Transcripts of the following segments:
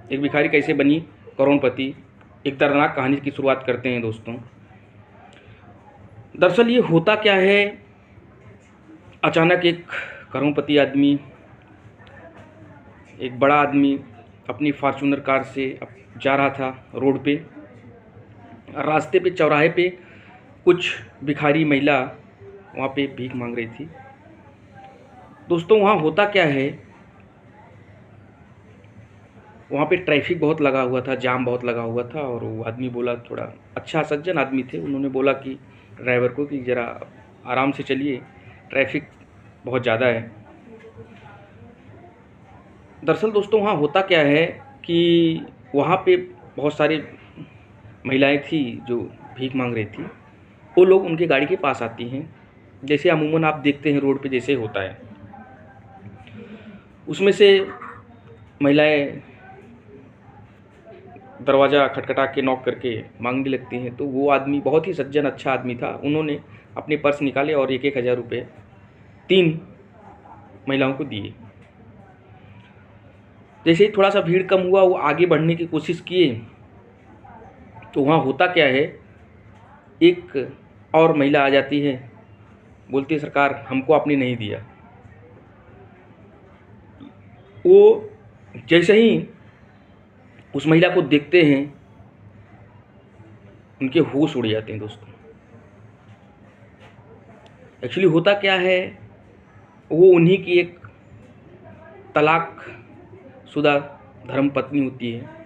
एक भिखारी कैसे बनी करोड़पति, एक दर्दनाक कहानी की शुरुआत करते हैं दोस्तों। दरअसल ये होता क्या है, अचानक एक करोड़पति आदमी, एक बड़ा आदमी अपनी फॉर्च्यूनर कार से जा रहा था रोड पे। रास्ते पे चौराहे पे कुछ भिखारी महिला वहाँ पे भीख मांग रही थी। दोस्तों वहाँ होता क्या है, वहाँ पे ट्रैफिक बहुत लगा हुआ था, जाम बहुत लगा हुआ था। और वो आदमी बोला, थोड़ा अच्छा सज्जन आदमी थे, उन्होंने बोला कि ड्राइवर को कि ज़रा आराम से चलिए, ट्रैफिक बहुत ज़्यादा है। दरअसल दोस्तों वहाँ होता क्या है कि वहाँ पे बहुत सारी महिलाएं थी जो भीख मांग रही थी। वो लोग उनके गाड़ी के पास आती हैं, जैसे अमूमन आप देखते हैं रोड पे जैसे होता है। उसमें से महिलाएं दरवाज़ा खटखटा के नॉक करके मांगने लगती हैं। तो वो आदमी बहुत ही सज्जन अच्छा आदमी था, उन्होंने अपने पर्स निकाले और 1,000 रुपये 3 महिलाओं को दिए। जैसे ही थोड़ा सा भीड़ कम हुआ, वो आगे बढ़ने की कोशिश किए। तो वहाँ होता क्या है, एक और महिला आ जाती है, बोलती है सरकार हमको आपने नहीं दिया। वो जैसे ही उस महिला को देखते हैं, उनके होश उड़ जाते हैं दोस्तों। एक्चुअली होता क्या है, वो उन्हीं की एक तलाक शुदा धर्म पत्नी होती है।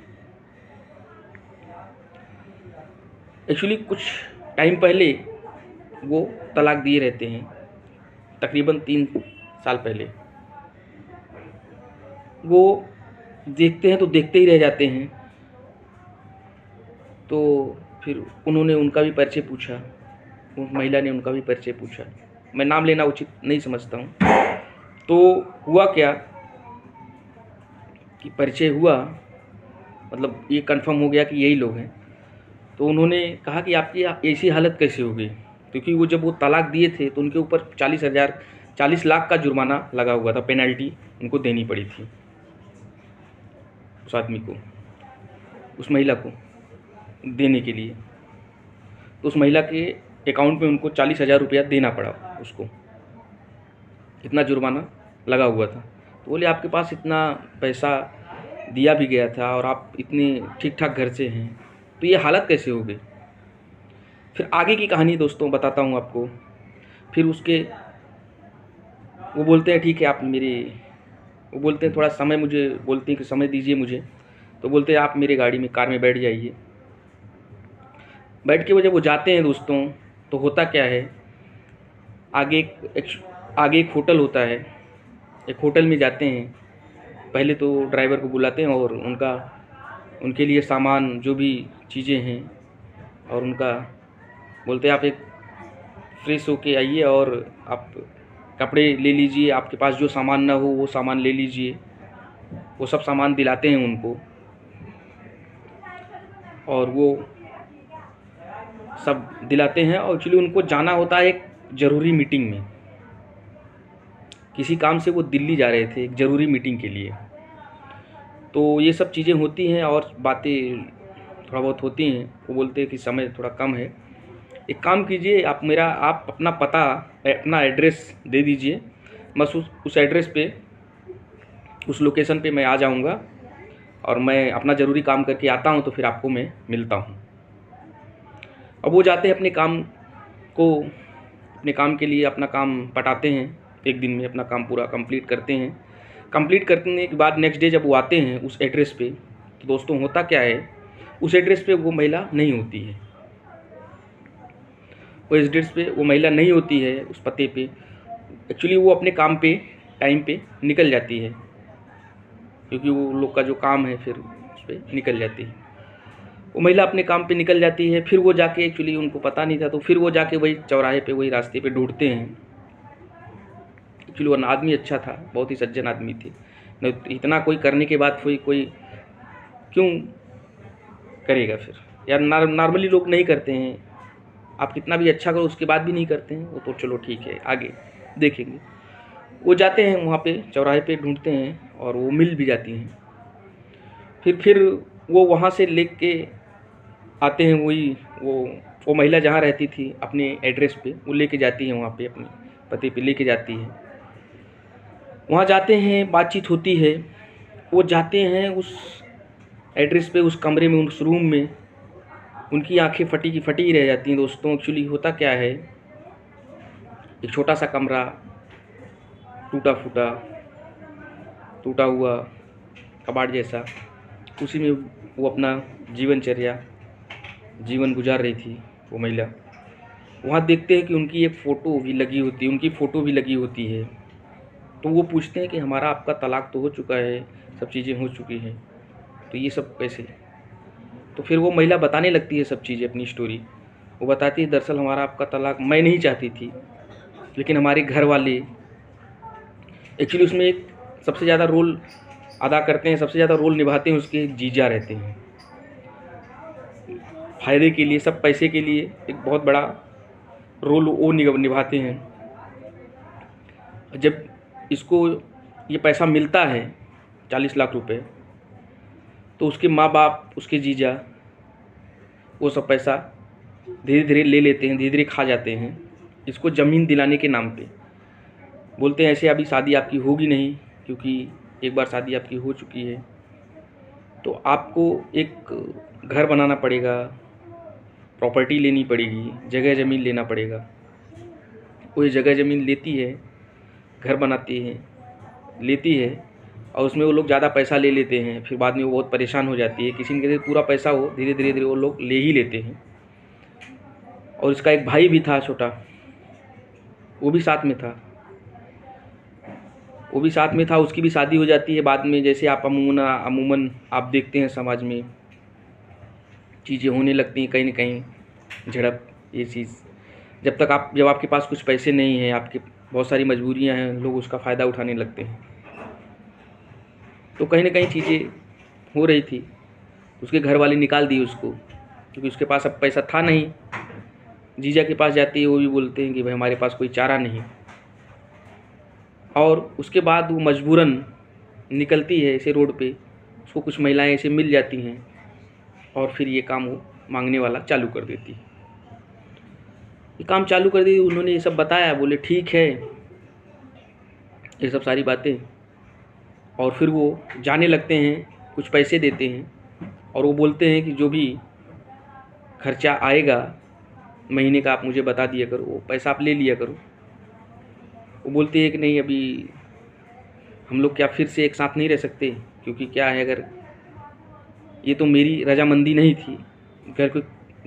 एक्चुअली कुछ टाइम पहले वो तलाक दिए रहते हैं, तकरीबन 3 साल पहले। वो देखते हैं तो देखते ही रह जाते हैं। तो फिर उन्होंने उनका भी परिचय पूछा, उस महिला ने उनका भी परिचय पूछा। मैं नाम लेना उचित नहीं समझता हूँ। तो हुआ क्या कि परिचय हुआ, मतलब ये कंफर्म हो गया कि यही लोग हैं। तो उन्होंने कहा कि आपकी ऐसी हालत कैसे हो गई, क्योंकि वो जब वो तलाक दिए थे तो उनके ऊपर 40 लाख का जुर्माना लगा हुआ था, पेनल्टी उनको देनी पड़ी थी उस आदमी को, उस महिला को देने के लिए। तो उस महिला के अकाउंट में उनको 40,000 रुपया देना पड़ा उसको, इतना जुर्माना लगा हुआ था। तो बोले आपके पास इतना पैसा दिया भी गया था और आप इतने ठीक ठाक घर से हैं, तो ये हालत कैसे हो गई। फिर आगे की कहानी दोस्तों बताता हूँ आपको। फिर उसके वो बोलते हैं ठीक है आप मेरे, वो बोलते हैं थोड़ा समय, मुझे बोलते हैं कि समय दीजिए मुझे। तो बोलते हैं आप मेरे गाड़ी में, कार में बैठ जाइए। बैठ के वो जब वो जाते हैं दोस्तों, तो होता क्या है, आगे एक होटल होता है। एक होटल में जाते हैं, पहले तो ड्राइवर को बुलाते हैं और उनके लिए सामान जो भी चीज़ें हैं, और उनका बोलते हैं आप एक फ्रेश होके आइए और आप कपड़े ले लीजिए, आपके पास जो सामान ना हो वो सामान ले लीजिए। वो सब सामान दिलाते हैं उनको, और वो सब दिलाते हैं। और एक्चुअली उनको जाना होता है एक ज़रूरी मीटिंग में, किसी काम से वो दिल्ली जा रहे थे एक ज़रूरी मीटिंग के लिए। तो ये सब चीज़ें होती हैं और बातें थोड़ा बहुत होती हैं। वो बोलते हैं कि समय थोड़ा कम है, एक काम कीजिए आप अपना पता, अपना एड्रेस दे दीजिए, बस उस एड्रेस पे, उस लोकेशन पे मैं आ जाऊंगा और मैं अपना ज़रूरी काम करके आता हूं, तो फिर आपको मैं मिलता हूं। अब वो जाते हैं अपने काम के लिए अपना काम पटाते हैं, एक दिन में अपना काम पूरा कंप्लीट करते हैं। कंप्लीट करने के बाद नेक्स्ट डे जब वो आते हैं उस एड्रेस पे, तो दोस्तों होता क्या है, उस एड्रेस पे वो महिला नहीं होती है। वो एड्रेस पे वो महिला नहीं होती है, उस पते पे। एक्चुअली वो अपने काम पे टाइम पे निकल जाती है, क्योंकि वो लोग का जो काम है फिर उस पर निकल जाती है। वो महिला अपने काम पे निकल जाती है। फिर वो जाके, एक्चुअली उनको पता नहीं था, तो फिर वो जाके वही चौराहे पे, वही रास्ते पे ढूंढते हैं। एक्चुअली वो आदमी अच्छा था, बहुत ही सज्जन आदमी थे। नहीं इतना कोई करने के बाद कोई क्यों करेगा फिर यार, नॉर्मली लोग नहीं करते हैं। आप कितना भी अच्छा करो उसके बाद भी नहीं करते हैं, वो तो चलो ठीक है आगे देखेंगे। वो जाते हैं वहाँ पे चौराहे पे ढूंढते हैं और वो मिल भी जाती हैं। फिर वो वहाँ से लेके आते हैं, वही वो महिला जहाँ रहती थी अपने एड्रेस पे, वो लेके जाती है वहाँ पे, अपने पते पे लेके जाती है। वहाँ जाते हैं, बातचीत होती है, वो जाते हैं उस एड्रेस पे, उस कमरे में, उस रूम में। उनकी आंखें फटी की फटी ही रह जाती हैं दोस्तों। एक्चुअली होता क्या है, एक छोटा सा कमरा, टूटा फूटा, टूटा हुआ कबाड़ जैसा, उसी में वो अपना जीवन गुजार रही थी वो महिला। वहाँ देखते हैं कि उनकी एक फ़ोटो भी लगी होती है, उनकी फ़ोटो भी लगी होती है। तो वो पूछते हैं कि हमारा आपका तलाक तो हो चुका है, सब चीज़ें हो चुकी हैं, तो ये सब कैसे? तो फिर वो महिला बताने लगती है सब चीज़ें, अपनी स्टोरी। वो बताती है, दरअसल हमारा आपका तलाक मैं नहीं चाहती थी, लेकिन हमारे घर वाले, एक्चुअली उसमें एक सबसे ज़्यादा रोल अदा करते हैं, सबसे ज़्यादा रोल निभाते हैं उसके जीजा रहते हैं। फ़ायदे के लिए, सब पैसे के लिए एक बहुत बड़ा रोल वो निभाते हैं। जब इसको ये पैसा मिलता है 40 लाख रुपए, तो उसके माँ बाप, उसके जीजा, वो सब पैसा धीरे धीरे ले लेते हैं, धीरे धीरे खा जाते हैं, इसको ज़मीन दिलाने के नाम पे। बोलते हैं ऐसे अभी शादी आपकी होगी नहीं, क्योंकि एक बार शादी आपकी हो चुकी है, तो आपको एक घर बनाना पड़ेगा, प्रॉपर्टी लेनी पड़ेगी, जगह ज़मीन लेना पड़ेगा। वो ये जगह ज़मीन लेती है, घर बनाती है, लेती है, और उसमें वो लोग ज़्यादा पैसा ले लेते हैं। फिर बाद में वो बहुत परेशान हो जाती है। किसी के पूरा पैसा हो, धीरे धीरे वो लोग ले ही लेते हैं। और इसका एक भाई भी था छोटा, वो भी साथ में था, उसकी भी शादी हो जाती है बाद में। जैसे आप अमूमन आप देखते हैं समाज में चीज़ें होने लगती हैं, कहीं ना कहीं झड़प, ये चीज़। जब आपके पास कुछ पैसे नहीं हैं, आपकी बहुत सारी मजबूरियां हैं, लोग उसका फ़ायदा उठाने लगते हैं। तो कहीं ना कहीं चीज़ें हो रही थी। उसके घर वाले निकाल दिए उसको, क्योंकि उसके पास अब पैसा था नहीं। जीजा के पास जाती है, वो भी बोलते हैं कि भाई हमारे पास कोई चारा नहीं। और उसके बाद वो मजबूरन निकलती है ऐसे रोड पे, उसको कुछ महिलाएं ऐसे मिल जाती हैं, और फिर ये काम वो मांगने वाला चालू कर देती है। ये काम चालू कर दी, उन्होंने ये सब बताया, बोले ठीक है, ये सब सारी बातें। और फिर वो जाने लगते हैं, कुछ पैसे देते हैं, और वो बोलते हैं कि जो भी खर्चा आएगा महीने का आप मुझे बता दिया करो, वो पैसा आप ले लिया करो। वो बोलती है कि नहीं, अभी हम लोग क्या फिर से एक साथ नहीं रह सकते, क्योंकि क्या है, अगर ये तो मेरी रजामंदी नहीं थी,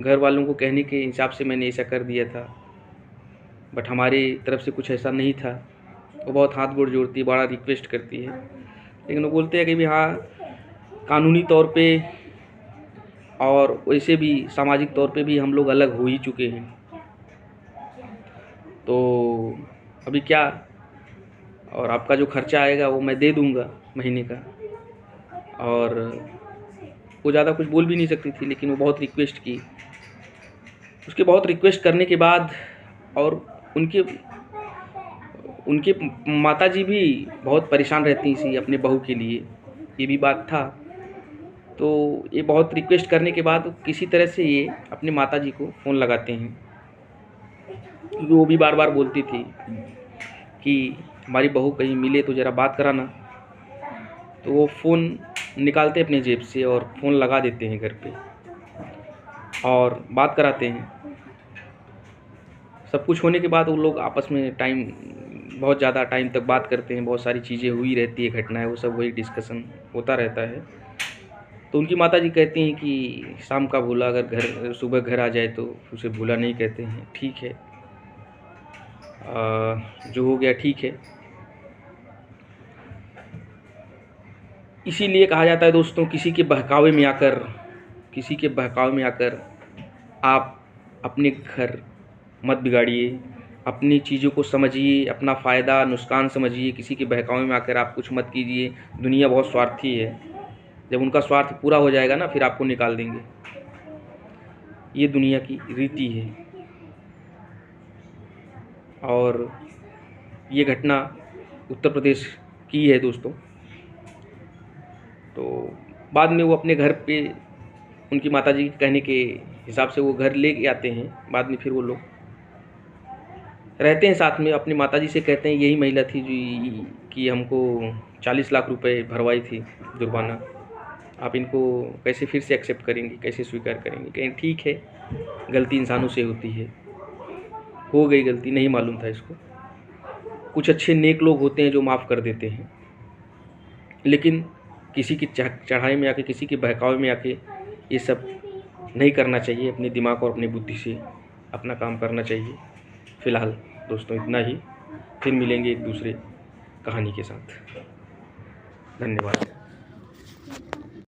घर वालों को कहने के हिसाब से मैंने ऐसा कर दिया था, बट हमारे तरफ से कुछ ऐसा नहीं था। वो बहुत हाथ गोड़ जोड़ती है, बड़ा रिक्वेस्ट करती है, लेकिन वो बोलते हैं कि भी हाँ, कानूनी तौर पे और वैसे भी सामाजिक तौर पे भी हम लोग अलग हो ही चुके हैं, तो अभी क्या, और आपका जो खर्चा आएगा वो मैं दे दूंगा महीने का। और वो ज़्यादा कुछ बोल भी नहीं सकती थी, लेकिन वो बहुत रिक्वेस्ट की। उसके बहुत रिक्वेस्ट करने के बाद, और उनके उनके माताजी भी बहुत परेशान रहती थी अपने बहू के लिए, ये भी बात था। तो ये बहुत रिक्वेस्ट करने के बाद किसी तरह से ये अपने माताजी को फ़ोन लगाते हैं, क्योंकि वो भी बार बार बोलती थी कि हमारी बहू कहीं मिले तो ज़रा बात कराना। तो वो फ़ोन निकालते अपने जेब से और फ़ोन लगा देते हैं घर पे, और बात कराते हैं। सब कुछ होने के बाद वो लोग आपस में बहुत ज़्यादा टाइम तक बात करते हैं, बहुत सारी चीज़ें हुई रहती है, घटनाएं, वो सब वही डिस्कशन होता रहता है। तो उनकी माताजी कहती हैं कि शाम का भूला अगर सुबह घर आ जाए तो उसे भूला नहीं कहते हैं। ठीक है, जो हो गया ठीक है। इसीलिए कहा जाता है दोस्तों, किसी के बहकावे में आकर आप अपने घर मत बिगाड़िए, अपनी चीज़ों को समझिए, अपना फ़ायदा नुकसान समझिए। किसी के बहकावे में आकर आप कुछ मत कीजिए। दुनिया बहुत स्वार्थी है, जब उनका स्वार्थ पूरा हो जाएगा ना, फिर आपको निकाल देंगे। ये दुनिया की रीति है। और ये घटना उत्तर प्रदेश की है दोस्तों। तो बाद में वो अपने घर पे उनकी माताजी के कहने के हिसाब से वो घर ले आते हैं। बाद में फिर वो लोग रहते हैं साथ में। अपनी माताजी से कहते हैं यही महिला थी जो कि हमको 40 लाख रुपए भरवाई थी जुर्माना, आप इनको कैसे फिर से एक्सेप्ट करेंगे, कैसे स्वीकार करेंगे। कहें ठीक है, गलती इंसानों से होती है, हो गई गलती, नहीं मालूम था इसको। कुछ अच्छे नेक लोग होते हैं जो माफ़ कर देते हैं, लेकिन किसी की चढ़ाई में आके, किसी के बहकावे में आके ये सब नहीं करना चाहिए। अपने दिमाग और अपनी बुद्धि से अपना काम करना चाहिए। फ़िलहाल दोस्तों इतना ही, फिर मिलेंगे एक दूसरे कहानी के साथ। धन्यवाद।